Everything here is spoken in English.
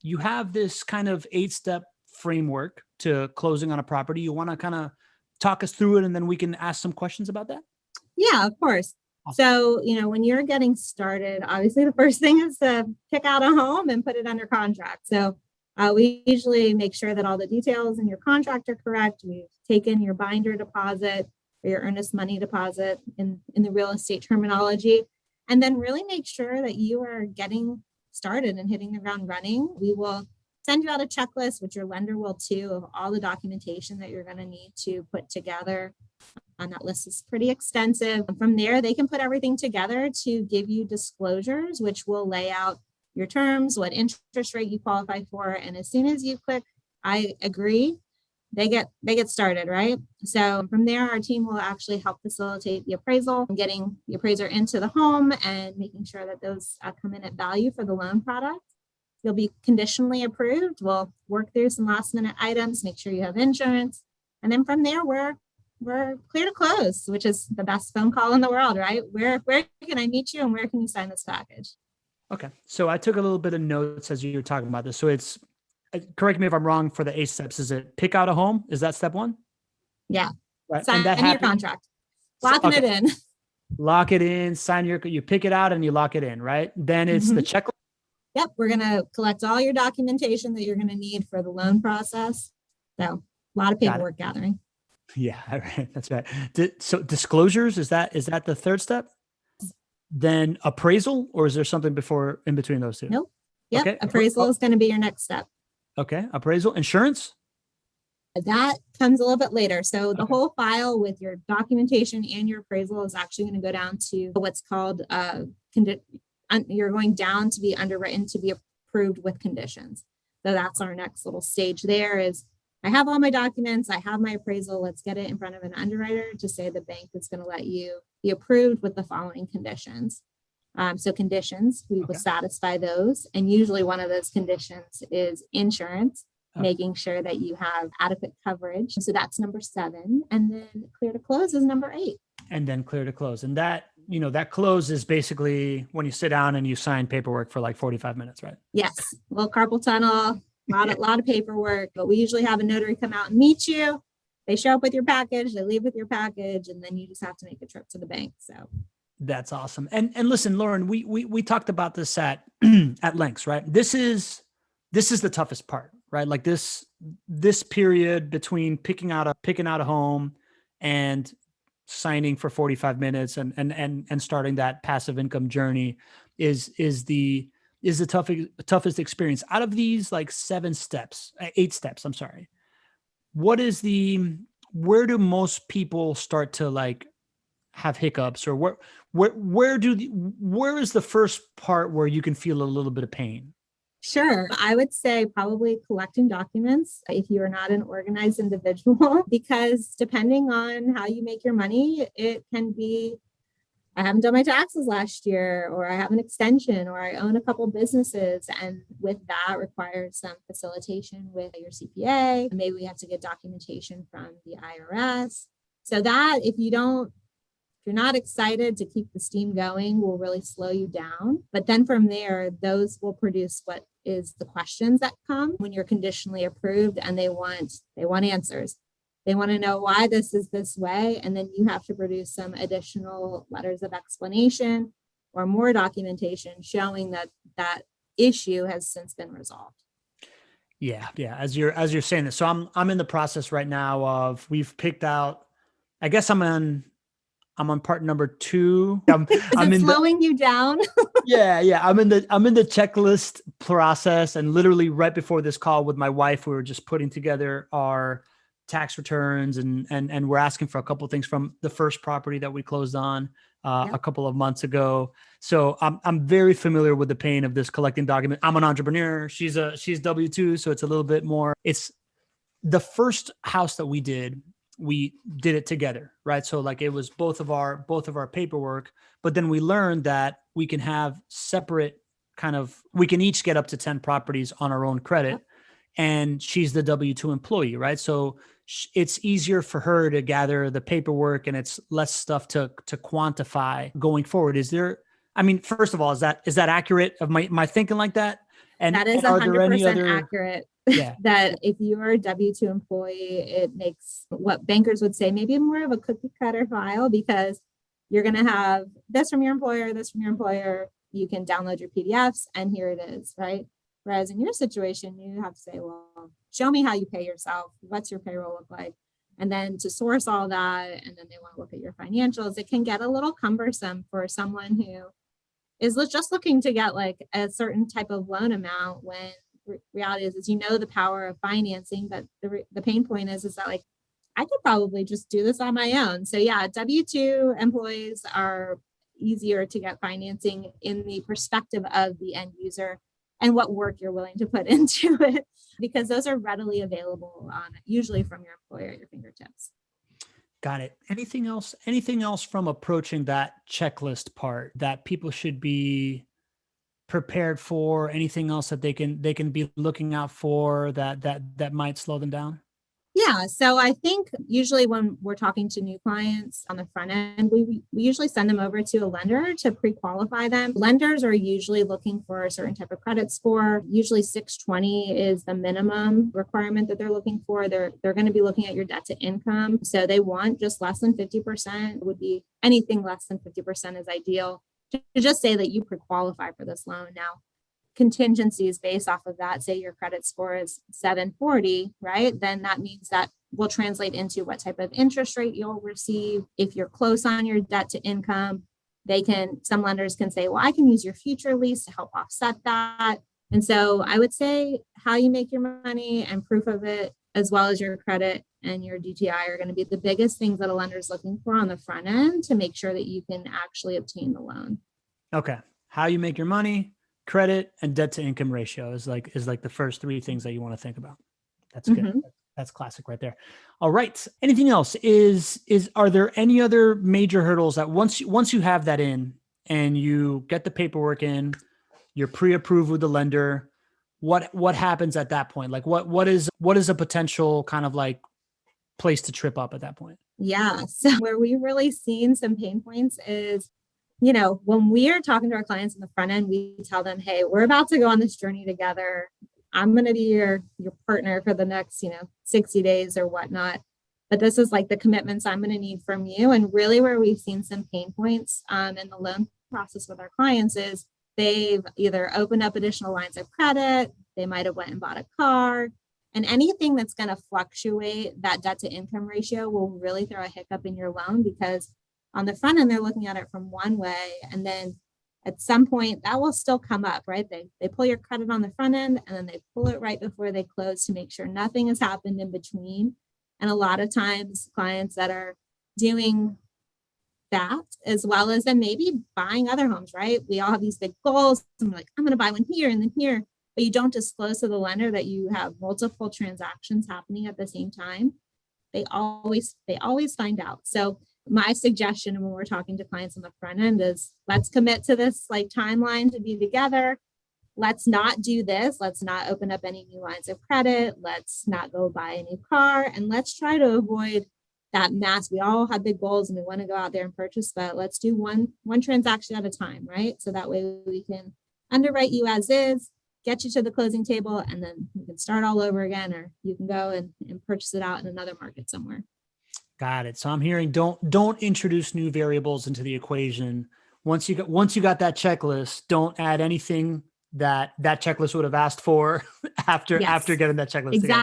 you have this kind of 8-step framework to closing on a property. You want to kind of talk us through it, and then we can ask some questions about that? Yeah, of course. So, when you're getting started, obviously the first thing is to pick out a home and put it under contract. So we usually make sure that all the details in your contract are correct. We've taken your binder deposit or your earnest money deposit in the real estate terminology, and then really make sure that you are getting started and hitting the ground running. We will send you out a checklist, which your lender will too, of all the documentation that you're going to need to put together. And that list is pretty extensive. From there, they can put everything together to give you disclosures, which will lay out your terms, what interest rate you qualify for. And as soon as you click, I agree, they get started, right? So from there, our team will actually help facilitate the appraisal, getting the appraiser into the home and making sure that those come in at value for the loan product. You'll be conditionally approved. We'll work through some last minute items, make sure you have insurance. And then from there, we're clear to close, which is the best phone call in the world, right? Where can I meet you and where can you sign this package? Okay. So I took a little bit of notes as you were talking about this. So it's, correct me if I'm wrong, for the 8 steps, is it pick out a home? Is that step 1? Yeah. Right. Sign and that your contract. Locking it in. Lock it in, you pick it out and you lock it in, right? Then it's the checklist. Yep. We're going to collect all your documentation that you're going to need for the loan process. So a lot of paperwork gathering. Yeah, that's right. So disclosures, is that the 3rd step? Then appraisal, or is there something in between those two? Nope. Yep. Okay. Appraisal is going to be your next step. Okay. Appraisal. Insurance? That comes a little bit later. So the whole file with your documentation and your appraisal is actually going to go down to what's called you're going down to be underwritten to be approved with conditions. So that's our next little stage there is, I have all my documents, I have my appraisal, let's get it in front of an underwriter to say the bank is going to let you be approved with the following conditions. So conditions, we will satisfy those. And usually one of those conditions is insurance, making sure that you have adequate coverage. So that's number 7. And then clear to close is number 8. And then clear to close. And that, that close is basically when you sit down and you sign paperwork for like 45 minutes, right? Yes. A little carpal tunnel. A lot of paperwork, but we usually have a notary come out and meet you. They show up with your package, they leave with your package, and then you just have to make a trip to the bank. So that's awesome. And listen, Lauren, we talked about this at length, right? This is the toughest part, right? Like this period between picking out a home and signing for 45 minutes and starting that passive income journey is the toughest experience out of these, like 8 steps. I'm sorry. Where do most people start to like have hiccups, or where is the first part where you can feel a little bit of pain? Sure. I would say probably collecting documents if you are not an organized individual, because depending on how you make your money, it can be, I haven't done my taxes last year, or I have an extension, or I own a couple businesses. And with that requires some facilitation with your CPA. Maybe we have to get documentation from the IRS. So that if you're not excited to keep the steam going, will really slow you down. But then from there, those will produce what is the questions that come when you're conditionally approved, and they want answers. They want to know why this is this way. And then you have to produce some additional letters of explanation or more documentation showing that that issue has since been resolved. Yeah. As you're saying this, so I'm in the process right now of, we've picked out, I guess I'm on part number 2. I'm slowing you down. Yeah. I'm in the checklist process, and literally right before this call with my wife, we were just putting together our tax returns and we're asking for a couple of things from the first property that we closed on a couple of months ago. So I'm very familiar with the pain of this collecting document. I'm an entrepreneur. She's W-2, so it's a little bit more. It's the first house that we did it together, right? So like it was both of our paperwork, but then we learned that we can have separate we can each get up to 10 properties on our own credit. And she's the W-2 employee, right? So it's easier for her to gather the paperwork, and it's less stuff to quantify going forward. First of all, is that accurate of my thinking like that? That is are there any 100% other? accurate. Yeah. That if you're a W-2 employee, it makes what bankers would say maybe more of a cookie cutter file, because you're going to have this from your employer, this from your employer. You can download your PDFs and here it is, right? Whereas in your situation, you have to say, well, show me how you pay yourself. What's your payroll look like? And then to source all that, and then they want to look at your financials, it can get a little cumbersome for someone who is just looking to get like a certain type of loan amount, when reality is the power of financing, but the pain point is that like, I could probably just do this on my own. So yeah, W-2 employees are easier to get financing in the perspective of the end user and what work you're willing to put into it, because those are readily available usually from your employer at your fingertips. Got it. Anything else from approaching that checklist part that people should be prepared for? Anything else that they can be looking out for that might slow them down? Yeah. So I think usually when we're talking to new clients on the front end, we usually send them over to a lender to pre-qualify them. Lenders are usually looking for a certain type of credit score. Usually 620 is the minimum requirement that they're looking for. They're going to be looking at your debt to income. So they want just less than 50%. Would be anything less than 50% is ideal, to just say that you pre-qualify for this loan. Now, contingencies based off of that, say your credit score is 740, right? Then that means that will translate into what type of interest rate you'll receive. If you're close on your debt to income, some lenders can say, well, I can use your future lease to help offset that. And so I would say how you make your money and proof of it, as well as your credit and your DTI, are going to be the biggest things that a lender is looking for on the front end to make sure that you can actually obtain the loan. Okay. How you make your money, credit, and debt to income ratio is like the first three things that you want to think about. That's good. Mm-hmm. That's classic right there. All right. Anything else? Are there any other major hurdles that once you have that in and you get the paperwork in, you're pre-approved with the lender, what happens at that point? Like what is a potential kind of like place to trip up at that point? Yeah. So where we've really seen some pain points is, when we are talking to our clients in the front end, we tell them, hey, we're about to go on this journey together. I'm going to be your partner for the next, 60 days or whatnot. But this is like the commitments I'm going to need from you. And really where we've seen some pain points in the loan process with our clients is they've either opened up additional lines of credit, they might have went and bought a car, and anything that's going to fluctuate that debt to income ratio will really throw a hiccup in your loan, because on the front end, they're looking at it from one way, and then at some point that will still come up, right? They pull your credit on the front end, and then they pull it right before they close to make sure nothing has happened in between. And a lot of times clients that are doing that, as well as then maybe buying other homes, right? We all have these big goals. I'm like, I'm going to buy one here and then here, but you don't disclose to the lender that you have multiple transactions happening at the same time. They always find out. So my suggestion when we're talking to clients on the front end is, let's commit to this like timeline to be together. Let's not do this. Let's not open up any new lines of credit. Let's not go buy a new car. And let's try to avoid that mass. We all have big goals and we want to go out there and purchase, but let's do one transaction at a time, right? So that way we can underwrite you as is, get you to the closing table, and then you can start all over again, or you can go and purchase it out in another market somewhere. Got it. So I'm hearing don't introduce new variables into the equation. Once you got that checklist, don't add anything that checklist would have asked for after getting that checklist. Exactly.